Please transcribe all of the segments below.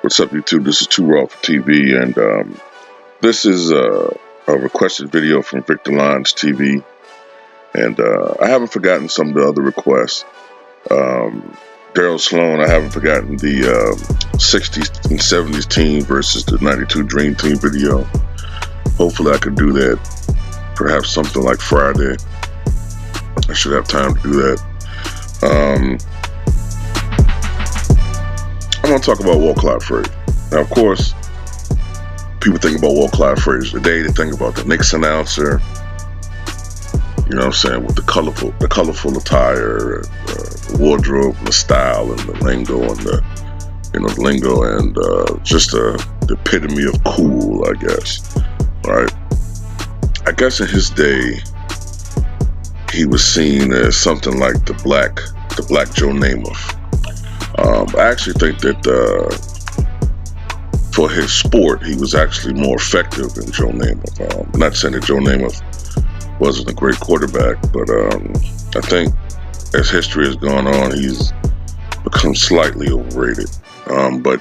What's up, YouTube? This is Too Raw for TV, and this is a requested video from Victor Lines TV, and I haven't forgotten some of the other requests. Daryl Sloan, I haven't forgotten the 60s and 70s team versus the 92 Dream Team video. Hopefully I could do that, perhaps something like Friday. I should have time to do that. I want to talk about Walt Clyde Frazier. Now, of course, people think about Walt Clyde Frazier today. They think about the Knicks announcer, you know what I'm saying, with the colorful attire, the wardrobe, and the style, and the lingo, and just the epitome of cool, I guess. Right? I guess in his day, he was seen as something like the black Joe Namath. I actually think that for his sport, he was actually more effective than Joe Namath. Not saying that Joe Namath wasn't a great quarterback, but I think as history has gone on, he's become slightly overrated. But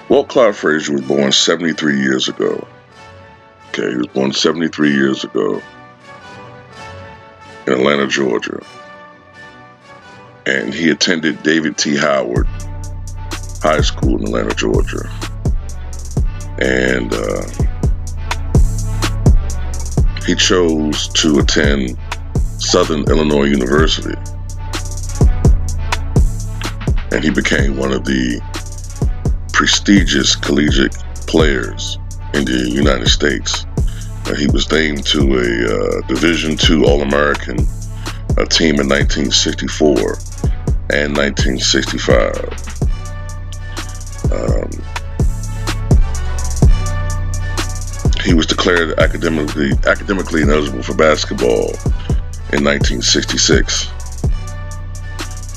Walt Clyde Frazier was born 73 years ago. Okay, he was born 73 years ago in Atlanta, Georgia. And he attended David T. Howard High School in Atlanta, Georgia. And he chose to attend Southern Illinois University. And he became one of the prestigious collegiate players in the United States. He was named to a Division II All-American team in 1964 and 1965. He was declared academically ineligible for basketball in 1966.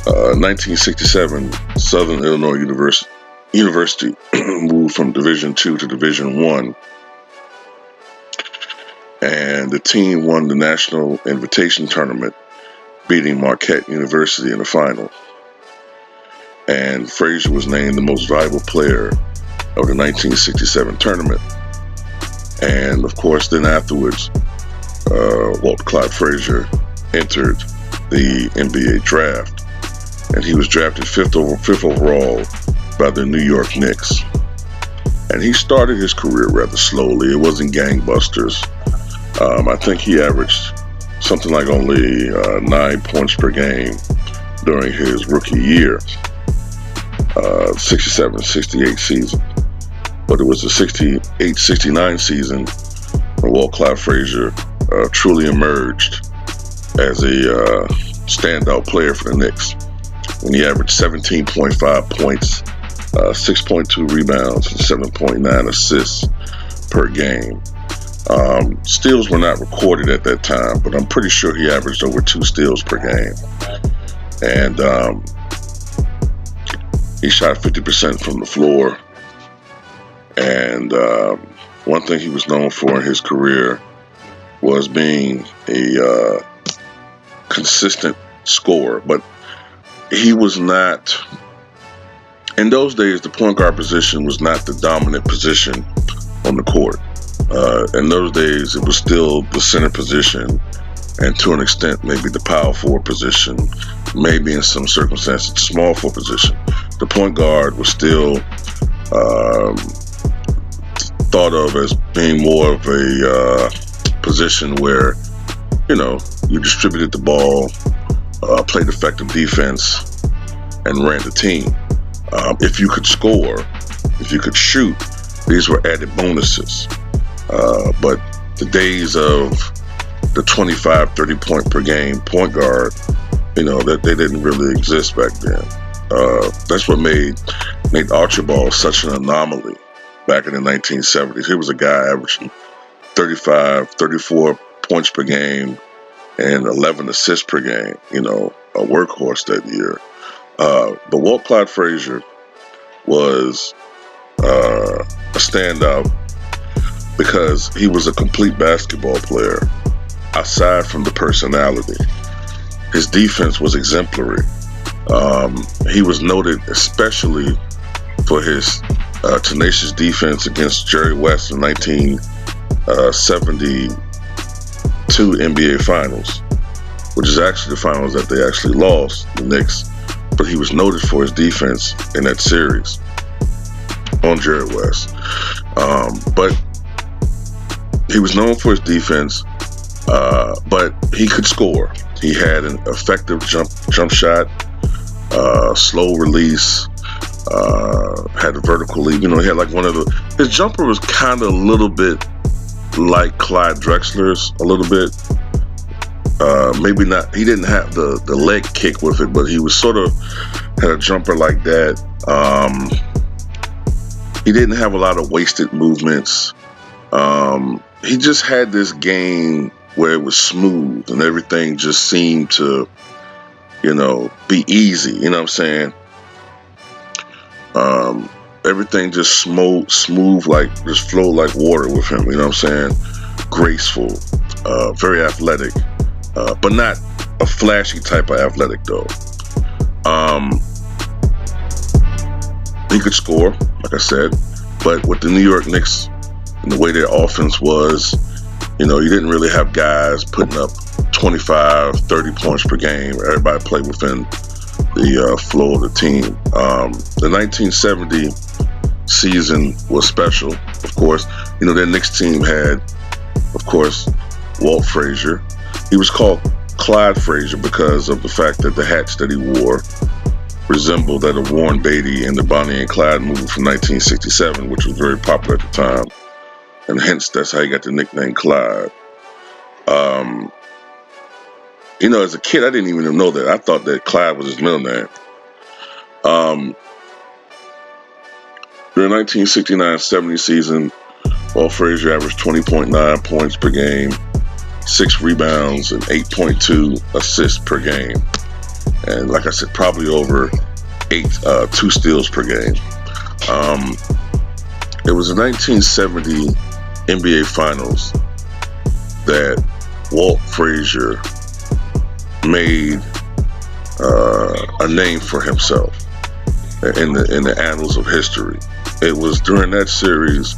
1967, Southern Illinois University moved from Division II to Division I, and the team won the National Invitation Tournament, beating Marquette University in the final. And Frazier was named the most valuable player of the 1967 tournament. And of course, then afterwards, Walt Clyde Frazier entered the NBA draft, and he was drafted fifth overall by the New York Knicks. And he started his career rather slowly. It wasn't gangbusters. I think he averaged something like only 9 points per game during his rookie year, 67-68 season. But it was the 68-69 season when Walt Clyde Frazier truly emerged as a standout player for the Knicks, when he averaged 17.5 points, 6.2 rebounds, and 7.9 assists per game. Steals were not recorded at that time, but I'm pretty sure he averaged over 2 steals per game. And he shot 50% from the floor. And one thing he was known for in his career was being a consistent scorer. But he was not, in those days, the point guard position was not the dominant position on the court. In those days, it was still the center position, and to an extent, maybe the power forward position, maybe in some circumstances, the small forward position. The point guard was still thought of as being more of a position where, you know, you distributed the ball, played effective defense, and ran the team. If you could score, if you could shoot, these were added bonuses. But the days of the 25, 30 point per game point guard, you know, that they didn't really exist back then. That's what made Archibald such an anomaly back in the 1970s. He was a guy averaging 35, 34 points per game and 11 assists per game, you know, a workhorse that year. But Walt Clyde Frazier was a standout because he was a complete basketball player. Aside from the personality, his defense was exemplary. He was noted especially for his tenacious defense against Jerry West in 1972 NBA Finals, which is actually the finals that they actually lost, the Knicks. But he was noted for his defense in that series on Jerry West. But he was known for his defense, but he could score. He had an effective jump shot, slow release, had a vertical leap. He had like his jumper was kind of a little bit like Clyde Drexler's a little bit. Maybe not, he didn't have the leg kick with it, but he was sort of had a jumper like that. He didn't have a lot of wasted movements. He just had this game where it was smooth and everything just seemed to, be easy. You know what I'm saying? Everything just smooth, like just flowed like water with him. You know what I'm saying? Graceful, very athletic, but not a flashy type of athletic though. He could score, like I said, but with the New York Knicks and the way their offense was, you didn't really have guys putting up 25, 30 points per game. Everybody played within the flow of the team. The 1970 season was special, of course. Their Knicks team had, of course, Walt Frazier. He was called Clyde Frazier because of the fact that the hats that he wore resembled that of Warren Beatty in the Bonnie and Clyde movie from 1967, which was very popular at the time. And hence, that's how he got the nickname Clyde. As a kid, I didn't even know that. I thought that Clyde was his middle name. During the 1969-70 season, Walt Frazier averaged 20.9 points per game, 6 rebounds, and 8.2 assists per game. And like I said, probably over 2 steals per game. It was the 1970 NBA Finals that Walt Frazier made a name for himself in the annals of history. It was during that series,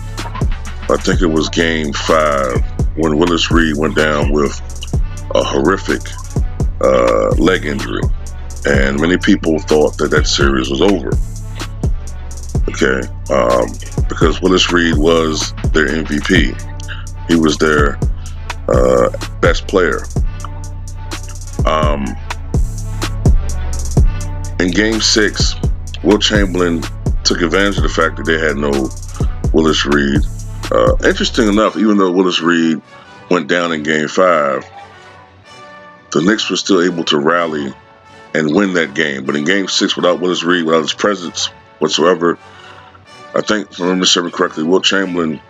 I think it was Game 5, when Willis Reed went down with a horrific leg injury. And many people thought that series was over. Okay, because Willis Reed was their MVP. He was their best player. In Game 6, Wilt Chamberlain took advantage of the fact that they had no Willis Reed. Interesting enough, even though Willis Reed went down in Game 5, the Knicks were still able to rally and win that game. But in Game 6, without Willis Reed, without his presence whatsoever, I think, if I remember correctly, Wilt Chamberlain,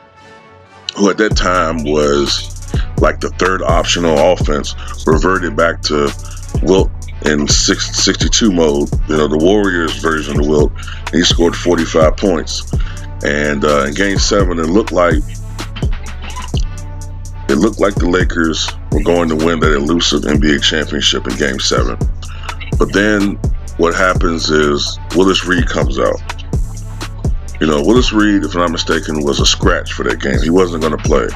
who at that time was like the third option on offense, reverted back to Wilt in 62 mode, the Warriors version of Wilt, and he scored 45 points. And in Game 7, it looked like the Lakers were going to win that elusive NBA championship in Game 7. But then what happens is Willis Reed comes out. Willis Reed, if I'm not mistaken, was a scratch for that game. He wasn't going to play.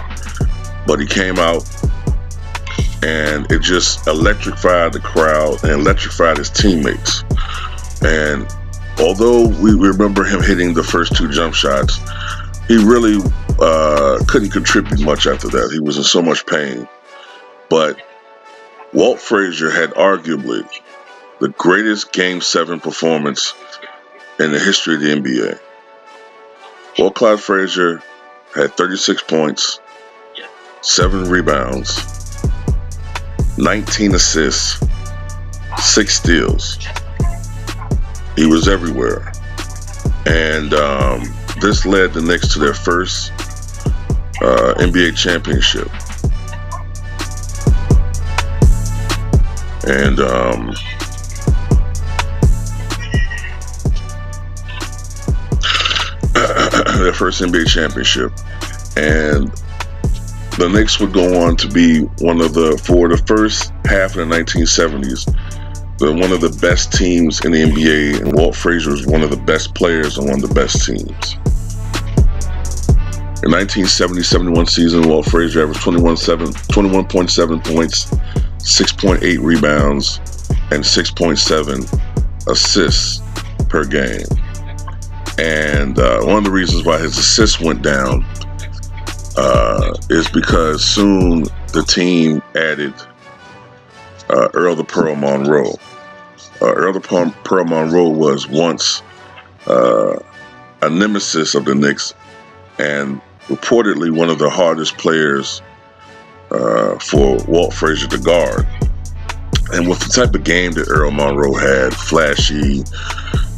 But he came out, and it just electrified the crowd and electrified his teammates. And although we remember him hitting the first 2 jump shots, he really couldn't contribute much after that. He was in so much pain. But Walt Frazier had arguably the greatest Game 7 performance in the history of the NBA. Walt Clyde Frazier had 36 points, 7 rebounds, 19 assists, 6 steals. He was everywhere. And this led the Knicks to their first NBA championship. And their first NBA championship. And the Knicks would go on to be for the first half of the 1970s, one of the best teams in the NBA, and Walt Frazier was one of the best players on one of the best teams. In 1970-71 season, Walt Frazier averaged 21.7 points, 6.8 rebounds, and 6.7 assists per game. And one of the reasons why his assists went down is because soon the team added Earl the Pearl Monroe. Earl the Pearl Monroe was once a nemesis of the Knicks and reportedly one of the hardest players for Walt Frazier to guard. And with the type of game that Earl Monroe had, flashy,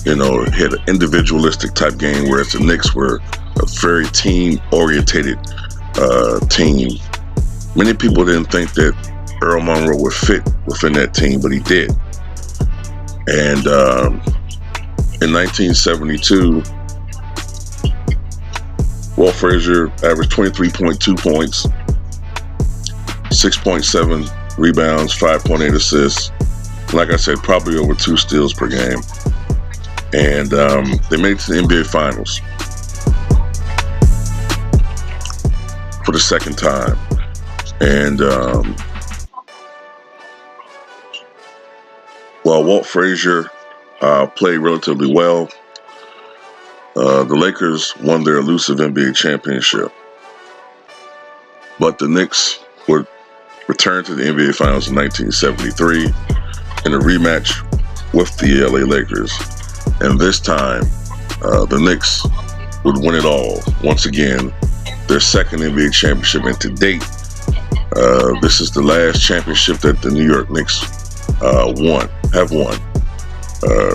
had an individualistic type game, whereas the Knicks were a very team-orientated team. Many people didn't think that Earl Monroe would fit within that team, but he did. And in 1972, Walt Frazier averaged 23.2 points, 6.7 rebounds, 5.8 assists. Like I said, probably over 2 steals per game. And they made it to the NBA Finals for the second time. And while Walt Frazier played relatively well, the Lakers won their elusive NBA championship. But the Knicks would return to the NBA Finals in 1973 in a rematch with the LA Lakers. And this time, the Knicks would win it all. Once again, their second NBA championship. And to date, this is the last championship that the New York Knicks have won.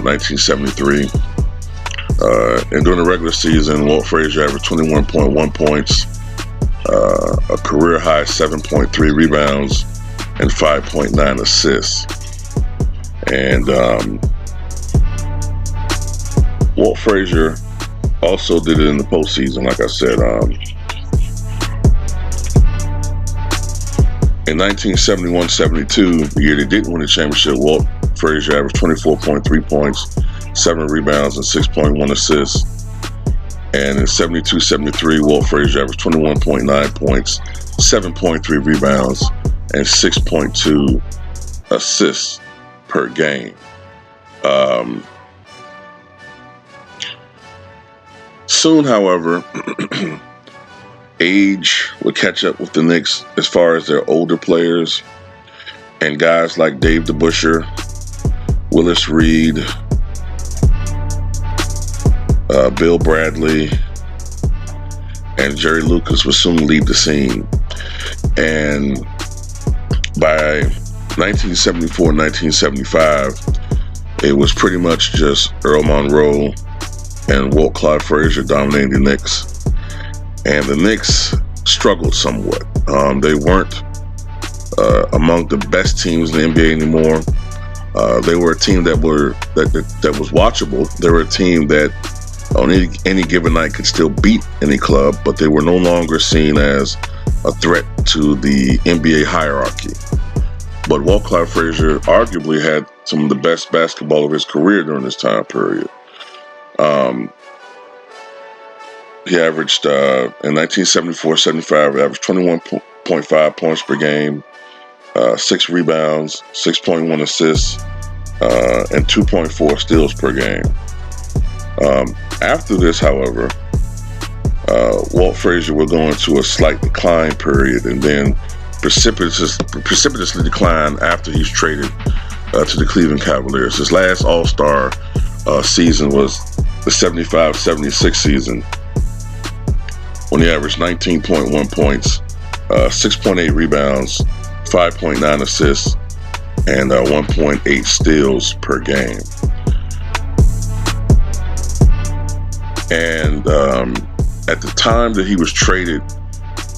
1973. And during the regular season, Walt Frazier averaged 21.1 points, a career high 7.3 rebounds, and 5.9 assists. And Walt Frazier also did it in the postseason, like I said. In 1971-72, the year they didn't win the championship, Walt Frazier averaged 24.3 points, 7 rebounds, and 6.1 assists. And in 72-73, Walt Frazier averaged 21.9 points, 7.3 rebounds, and 6.2 assists per game. Soon, however, age would catch up with the Knicks as far as their older players, and guys like Dave DeBusschere, Willis Reed, Bill Bradley, and Jerry Lucas would soon leave the scene. And by 1974-1975, it was pretty much just Earl Monroe and Walt Clyde Frazier dominating the Knicks. And the Knicks struggled somewhat. They weren't among the best teams in the NBA anymore. They were a team that was watchable. They were a team that on any given night could still beat any club, but they were no longer seen as a threat to the NBA hierarchy. But Walt Clyde Frazier arguably had some of the best basketball of his career during this time period. He averaged, in 1974-75, averaged 21.5 points per game, 6 rebounds, 6.1 assists, and 2.4 steals per game. After this, however, Walt Frazier would go into a slight decline period and then precipitously decline after he's traded to the Cleveland Cavaliers. His last All-Star season was the 75-76 season, when he averaged 19.1 points, 6.8 rebounds, 5.9 assists, and 1.8 steals per game. And at the time that he was traded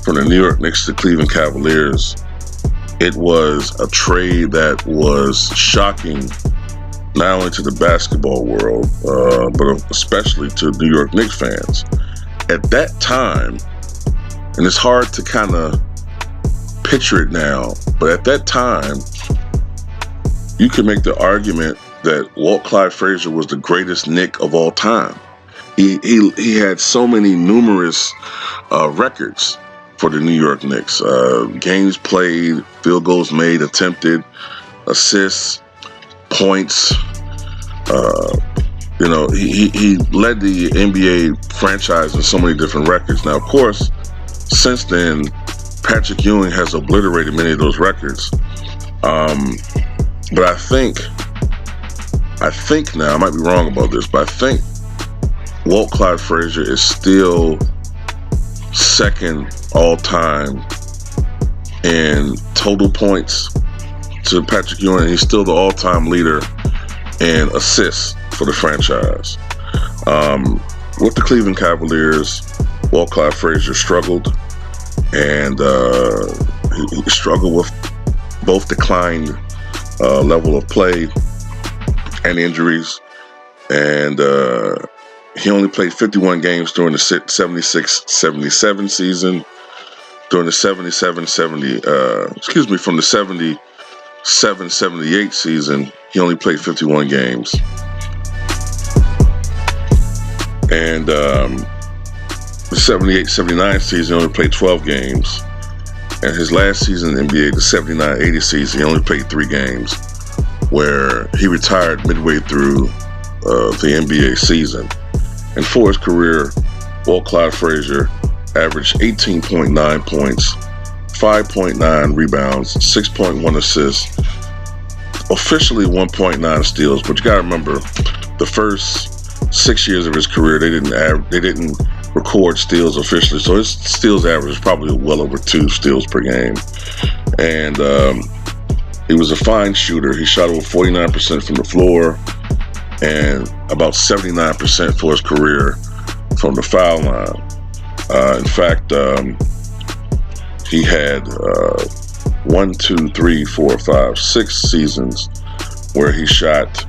from the New York Knicks to the Cleveland Cavaliers, it was a trade that was shocking not only to the basketball world, but especially to New York Knicks fans. At that time, and it's hard to kind of picture it now, but at that time, you could make the argument that Walt Clyde Frazier was the greatest Knick of all time. He had so many numerous records for the New York Knicks. Games played, field goals made, attempted, assists, points. He led the NBA franchise in so many different records. Now, of course, since then, Patrick Ewing has obliterated many of those records. But I think now, I might be wrong about this, but I think Walt Clyde Frazier is still second all-time in total points to Patrick Ewing. He's still the all-time leader in assists for the franchise. With the Cleveland Cavaliers, Walt Clyde Frazier struggled, and he struggled with both declined level of play and injuries, and he only played 51 games during the 76-77 season. During the from the 77-78 season, he only played 51 games. And the 78-79 season, he only played 12 games. And his last season in the NBA, the 79-80 season, he only played 3 games, where he retired midway through the NBA season. And for his career, Walt Clyde Frazier averaged 18.9 points, 5.9 rebounds, 6.1 assists, officially 1.9 steals. But you got to remember, the first 6 years of his career, they didn't record steals officially, so his steals average is probably well over 2 steals per game. And he was a fine shooter. He shot over 49% from the floor and about 79% for his career from the foul line. In fact, he had 6 seasons where he shot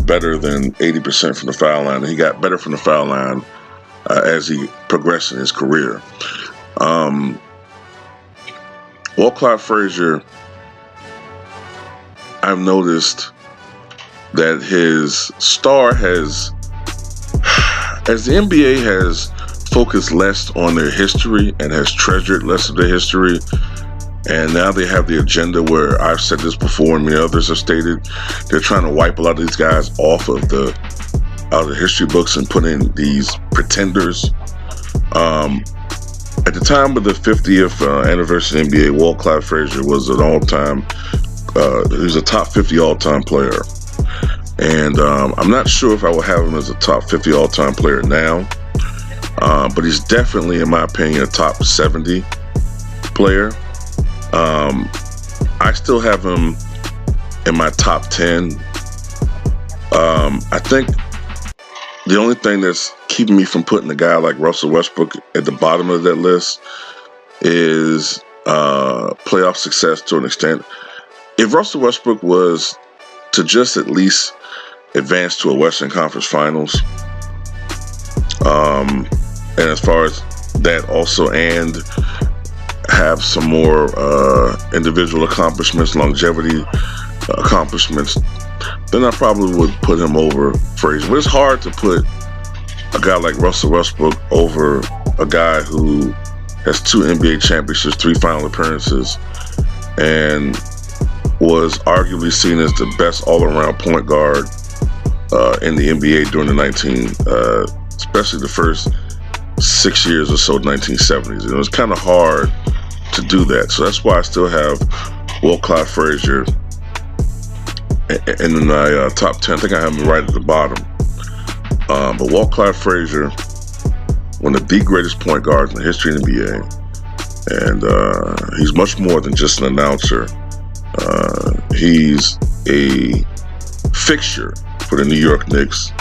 better than 80% from the foul line. And he got better from the foul line as he progressed in his career. Walt Clyde Frazier, I've noticed that his star has, as the NBA has focused less on their history and has treasured less of their history, and now they have the agenda where, I've said this before and many others have stated, they're trying to wipe a lot of these guys off of the history books and put in these pretenders. At the time of the 50th anniversary of the NBA, Walt Clyde Frazier was an all-time, he was a top 50 all-time player. And I'm not sure if I will have him as a top 50 all-time player now, but he's definitely, in my opinion, a top 70 player. I still have him in my top 10. I think the only thing that's keeping me from putting a guy like Russell Westbrook at the bottom of that list is playoff success to an extent. If Russell Westbrook was to just at least advance to a Western Conference Finals, and as far as that also, and have some more individual accomplishments, longevity accomplishments, then I probably would put him over Frazier. But it's hard to put a guy like Russell Westbrook over a guy who has 2 NBA championships, 3 final appearances, and was arguably seen as the best all-around point guard in the NBA during the especially the first 6 years or so, 1970s. And it was kind of hard to do that. So that's why I still have Walt Clyde Frazier in my top 10. I think I have him right at the bottom. But Walt Clyde Frazier, one of the greatest point guards in the history of the NBA. And he's much more than just an announcer. He's a fixture for the New York Knicks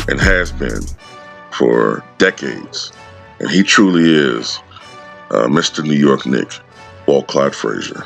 and has been for decades. And he truly is Mr. New York Knick, Walt Clyde Frazier.